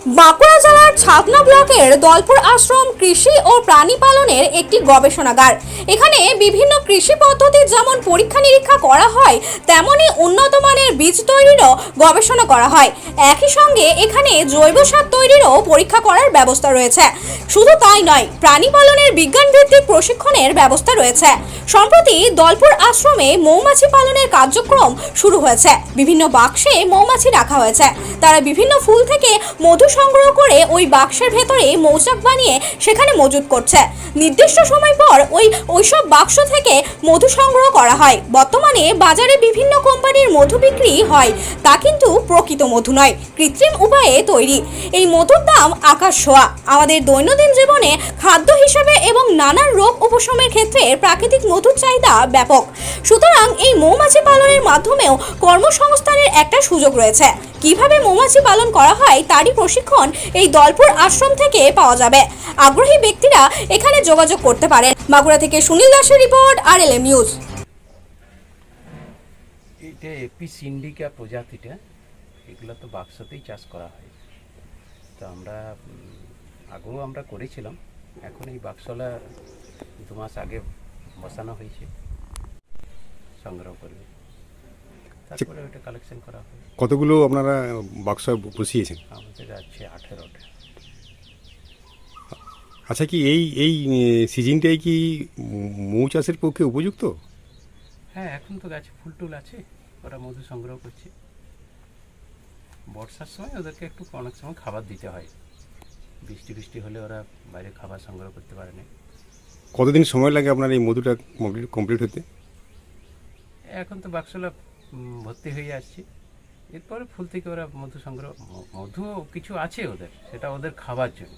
বাঁকুড়া জেলার ছাতনা ব্লকের দলপুর আশ্রম কৃষি ও প্রাণী পালনের একটি গবেষণাগার। এখানে বিভিন্ন কৃষি পদ্ধতি যেমন পরীক্ষা নিরীক্ষা করা হয়, তেমনি উন্নত মানের বীজ তৈরিরও গবেষণা করা হয়। একই সঙ্গে এখানে জৈব সার তৈরিরও পরীক্ষা করার ব্যবস্থা রয়েছে। শুধু তাই নয়, প্রাণী পালনের বিজ্ঞান ভিত্তিক প্রশিক্ষণের ব্যবস্থা রয়েছে। সম্প্রতি দলপুর আশ্রমে মৌমাছি পালনের কার্যক্রম শুরু হয়েছে। বিভিন্ন বাক্সে মৌমাছি রাখা হয়েছে। তারা বিভিন্ন ফুল থেকে মধু সংগ্রহ করে ওই বাক্সের ভেতরে মৌচাক বানিয়ে সেখানে মজুত করছে। নির্দিষ্ট সময় পর ওইসব বাক্স থেকে মধু সংগ্রহ করা হয়। বর্তমানে বাজারে বিভিন্ন কোম্পানির মধু বিক্রি হয়, তা কিন্তু প্রকৃত মধু নয়, কৃত্রিম উপায়ে তৈরি। এই মধুর দাম আকাশ ছোঁয়া। আমাদের দৈনন্দিন জীবনে খাদ্য হিসেবে এবং নানান রোগ উপশমের ক্ষেত্রে প্রাকৃতিক মধুর চাহিদা ব্যাপক। সুতরাং এই মৌমাছি পালনের মাধ্যমেও কর্মসংস্থানের একটা সুযোগ রয়েছে। কিভাবে মৌমাছি পালন করা হয় তারই প্রশিক্ষণ এই দলপুর আশ্রম থেকে পাওয়া যাবে। আগ্রহী ব্যক্তিরা এখানে যোগাযোগ করতে পারেন। বাঁকুড়া থেকে সুনীল দাসের রিপোর্ট, RLM নিউজ। এটা এপিস ইন্ডিকা প্রজাতিটা, এগুলো তো বাক্সতেই চাষ করা হয়। তো আমরা আগেও আমরা করেছিলাম, এখন এই বাক্সলা 2 মাস আগে বসানো হয়েছে, সংগ্রহ করবে, তারপরে ওইটা কালেকশন করা হয়। কতগুলো আপনারা বাক্স বসিয়েছেন? আমাদের আছে 18টা। আচ্ছা, কি এই সিজনটাই কি মৌ চাষের পক্ষে উপযুক্ত? হ্যাঁ, এখন তো গাছে ফুল টুল আছে, ওরা মধু সংগ্রহ করছে। বর্ষার সময় ওদেরকে একটু অনেক সময় খাবার দিতে হয়, বৃষ্টি হলে ওরা বাইরে খাবার সংগ্রহ করতে পারে না। কতদিন সময় লাগে আপনার এই মধুটা কমপ্লিট হতে? এখন তো বাক্সলা ভর্তি হয়ে আসছে, এরপরে ফুল থেকে ওরা মধু সংগ্রহ, মধু কিছু আছে ওদের, সেটা ওদের খাবার জন্য।